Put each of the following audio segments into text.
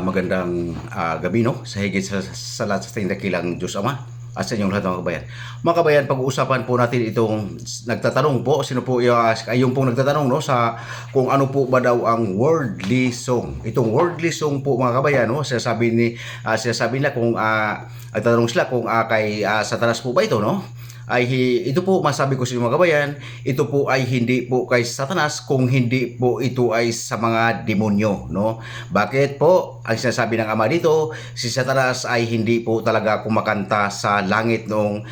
Magandang gabi, no? Sa higit sa lahat sa ating dakilang Diyos Ama at sa inyong lahat mga kabayan. Mga kabayan, pag-uusapan po natin itong nagtatanong po, sino po yung pong nagtatanong, no, sa kung ano po ba daw ang worldly song. Itong worldly song po mga kabayan, no, sinasabi nila kung nagtatanong sila kung kay Satanas po ba ito, no? Ito po masabi ko sa inyo mga kabayan, ito po ay hindi po kay Satanas kung hindi po ito ay sa mga demonyo, no? Bakit po? Ang sinasabi ng Ama dito, si Satanas ay hindi po talaga kumakanta sa langit noong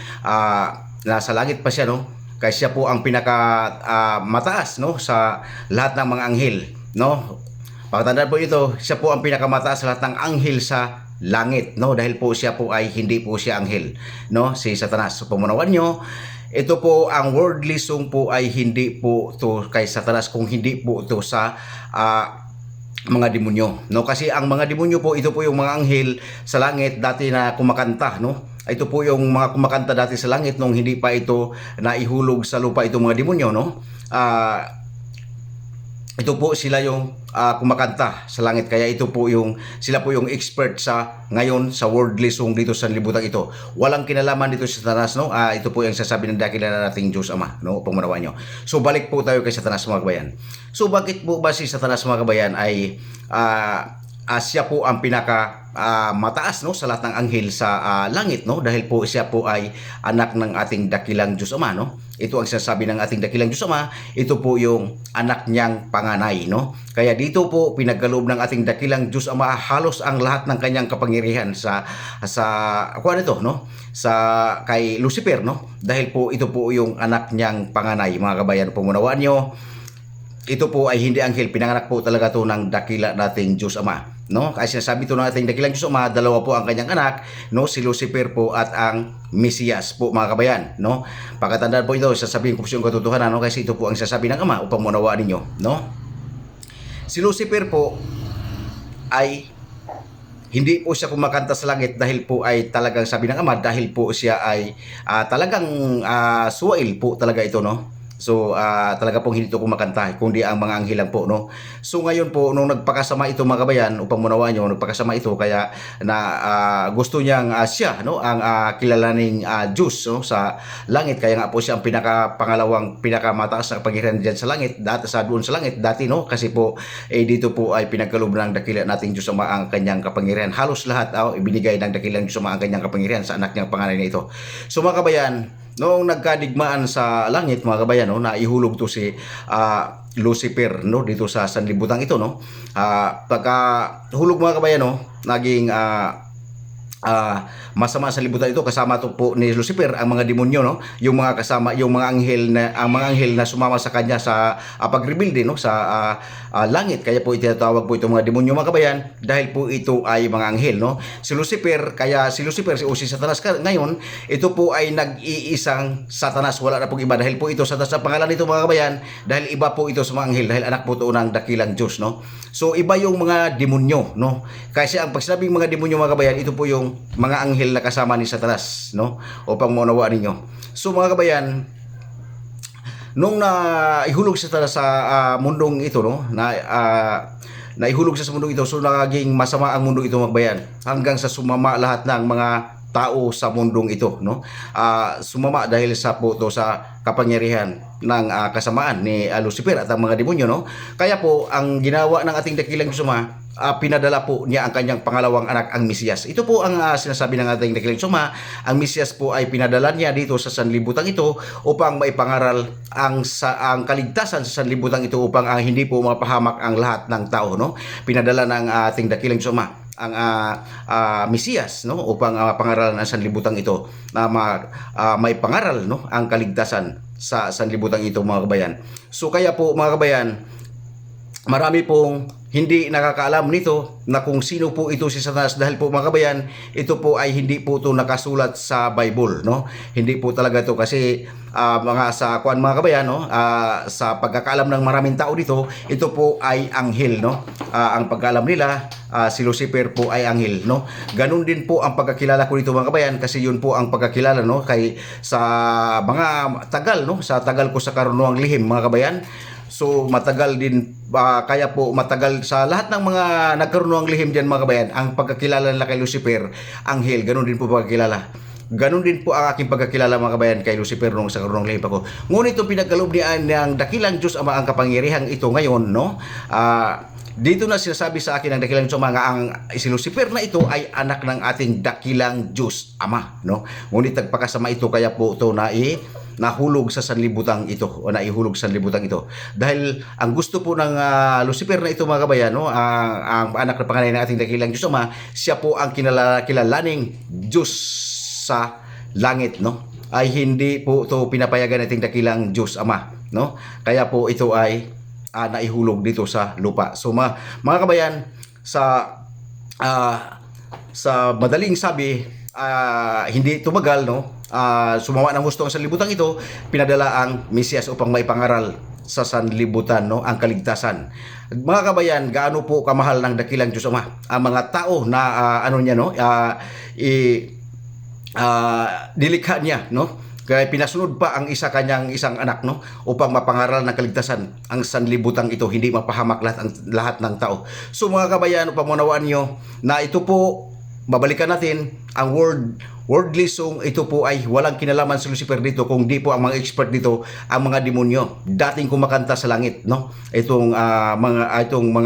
nasa langit pa siya, no? Kasi siya po ang pinaka mataas, no, sa lahat ng mga anghel, no? Pakatandaan po ito, siya po ang pinakamataas sa lahat ng anghel sa langit, no, dahil po siya po ay hindi po siya anghel, no, si Satanas. So pamunawan nyo, ito po ang worldly song po ay hindi po to kay Satanas kung hindi po to sa mga demonyo, no, kasi ang mga demonyo po, ito po yung mga anghel sa langit dati na kumakanta, no. Ito po yung mga kumakanta dati sa langit nung hindi pa ito naihulog sa lupa itong mga demonyo, no. Ito po sila yung kumakanta sa langit, kaya sila po yung expert sa ngayon sa worldly song dito sa libutan ito. Walang kinalaman dito sa Satanas, no. Ito po yung sasabi ng dakila nating Diyos Ama, no, pamunawan nyo. So balik po tayo kay Satanas mga kabayan. So bakit po ba si Satanas mga kabayan ay siya po ang pinaka mataas, no, sa lahat ng anghel sa langit, no, dahil po siya po ay anak ng ating dakilang Diyos Ama, no. Ito ang sinasabi ng ating dakilang Diyos Ama, ito po yung anak niyang panganay, no. Kaya dito po pinagkaloob ng ating dakilang Diyos Ama halos ang lahat ng kanyang kapangyarihan sa no, sa kay Lucifer, no, dahil po ito po yung anak niyang panganay mga kabayan. Pumunawaan niyo, ito po ay hindi anghel, pinanganak po talaga to ng dakila nating Diyos Ama, no? Kasi sinasabi to ng ating dakilang Diyos Ama, dalawa po ang kanyang anak, no, si Lucifer po at ang Mesiyas po mga kabayan, no? Pagkatandaan po ito, sasabihin ko po yung katotohanan, no, kasi ito po ang sasabi ng Ama upang maunawaan ninyo, no? Si Lucifer po ay hindi po siya kumakanta sa langit dahil po ay talagang sabi ng Ama, dahil po siya ay talagang suwail po talaga ito, no? So talaga pong hindi ito kumakanta kundi ang mga anghel lang po, no. So ngayon po nung nagpakasama ito mga kabayan, upang munawaan nyo, nagpakasama ito kaya na gusto niyang siya, no, ang kilalaning Diyos, no, sa langit. Kaya nga po siya ang pangalawang pinakamataas na kapangyarihan diyan sa langit, doon sa langit dati, no, kasi po dito po ay pinagkaloob ng dakila nating Diyos Ama ang kanyang kapangyarihan. Halos lahat ibinigay ng dakilang Diyos Ama ang kanyang kapangyarihan sa anak niyang panganay na ito. So mga kabayan, noong nagkadigmaan sa langit mga kabayan, no, naihulog to si Lucifer, no, dito sa sanlibutan ito, no. Pagka hulog mga kabayan, no, naging masama sa libutan ito. Kasama to po ni Lucifer ang mga demonyo, no, yung mga kasama, yung mga anghel na sumama sa kanya sa pag-rebuild, no, sa langit. Kaya po itinatawag po itong mga demonyo mga kabayan dahil po ito ay mga anghel, no. Si Lucifer, o si Satanas ngayon, ito po ay nag-iisang Satanas, wala na pong iba, dahil po ito Satanas sa pangalan nito mga kabayan, dahil iba po ito sa mga anghel, dahil anak po ito ng dakilang Diyos, no. So iba yung mga demonyo, no, kasi ang pagsinabing mga demonyo mga kabayan, ito po yung mga anghel na kasama ni Satanas, no, upang maunawaan ninyo. So mga kabayan, nung naihulog sa Satanas sa mundong ito, no, naihulog sa mundong ito, so naging masama ang mundo ito mga kabayan, hanggang sa sumama lahat ng mga tao sa mundong ito, no. Sumama dahil sa kapangyarihan ng kasamaan ni Lucifer at ang mga demonyo, no. Kaya po ang ginawa ng ating dakilang Diyos Ama, pinadala po niya ang kanyang pangalawang anak, ang Mesiyas. Ito po ang sinasabi ng ating dakilang Diyos Ama, ang Mesiyas po ay pinadala niya dito sa sanlibutan ito upang maipangaral ang kaligtasan sa sanlibutan ito, upang hindi po mapahamak ang lahat ng tao, no. Pinadala ng ating dakilang Diyos Ama ang Mesiyas, no, upang pangaralan ang sanlibutan ito na may pangaral, no, ang kaligtasan sa sanlibutan ito mga kabayan. So kaya po mga kabayan, marami pong hindi nakakaalam nito na kung sino po ito si Satanas, dahil po mga kabayan, ito po ay hindi po ito nakasulat sa Bible, no. Hindi po talaga ito, kasi mga kabayan, no, sa pagkakaalam ng maraming tao dito, ito po ay anghel, no. Ang pagkaalam nila, si Lucifer po ay anghel, no. Ganun din po ang pagkakilala ko dito mga kabayan, kasi yun po ang pagkakilala, no, kay sa mga tagal, no, sa tagal ko sa karunungang lihim mga kabayan. So matagal din Kaya po matagal sa lahat ng mga nagkaroon ng lihim diyan mga kabayan, ang pagkakilala nila kay Lucifer, anghel, ganun din po pagkakilala. Ganun din po ang aking pagkakilala mga kabayan kay Lucifer nung sa karunong lihim ako. Ngunit itong pinagkaloob niya ng dakilang Diyos Ama ang kapangyarihang ito ngayon, no? Dito na sinasabi sa akin ng dakilang Diyos Ama nga ang si Lucifer na ito ay anak ng ating dakilang Diyos Ama, no? Ngunit nagpakasama ito kaya po ito nahulog sa sanlibutan ito o naihulog sa sanlibutan ito. Dahil ang gusto po ng Lucifer na ito mga kabayan, no, ang anak na panganay ng ating dakilang Diyos Ama, siya po ang kilalaning Diyos sa langit, no? Ay hindi po ito pinapayagan nating dakilang Diyos Ama, no? Kaya po ito ay naihulog dito sa lupa. So mga kabayan, sa madaling sabi, hindi tumagal, no? Sumawa ng gusto ang sanlibutan ito, pinadala ang Mesiyas upang maipangaral sa sanlibutan, no, ang kaligtasan. Mga kabayan, gaano po kamahal ng dakilang Diyos Ama ang mga tao na nilikha niya, no? Kaya pinasunod pa ang isang anak, no, upang mapangaral ng kaligtasan ang sanlibutan ito, hindi mapahamak lahat ng tao. So mga kabayan, upang maunawaan niyo na ito po, babalikan natin ang worldly song, ito po ay walang kinalaman si Lucifer dito, kung di po ang mga expert dito ang mga demonyo dating kumakanta sa langit, no? Itong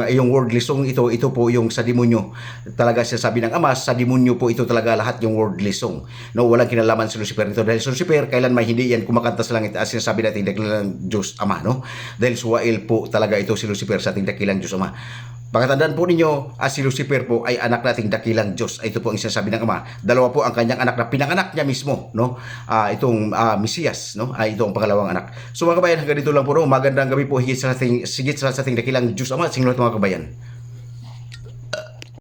yung worldly song ito po yung sa demonyo. Talaga siya sabi ng Ama, sa demonyo po ito talaga lahat yung worldly song, no? Walang kinalaman si Lucifer dito, dahil si Lucifer kailan may hindi yan kumakanta sa langit as sinasabi natin dakilang Diyos Ama, no? Dahil suwail po talaga ito si Lucifer sa ating dakilang Diyos Ama. Pakatandaan po ninyo, si Lucifer po ay anak nating dakilang Diyos. Ito po ang sinasabi ng Ama. Dalawa po ang kanyang anak na pinanganak niya mismo, no? Itong Mesiyas, no? Ito ang pangalawang anak. So mga kabayan, hanggang dito lang po, no? Magandang gabi po, higit sa ating dakilang Diyos Ama. Singulot mga kabayan.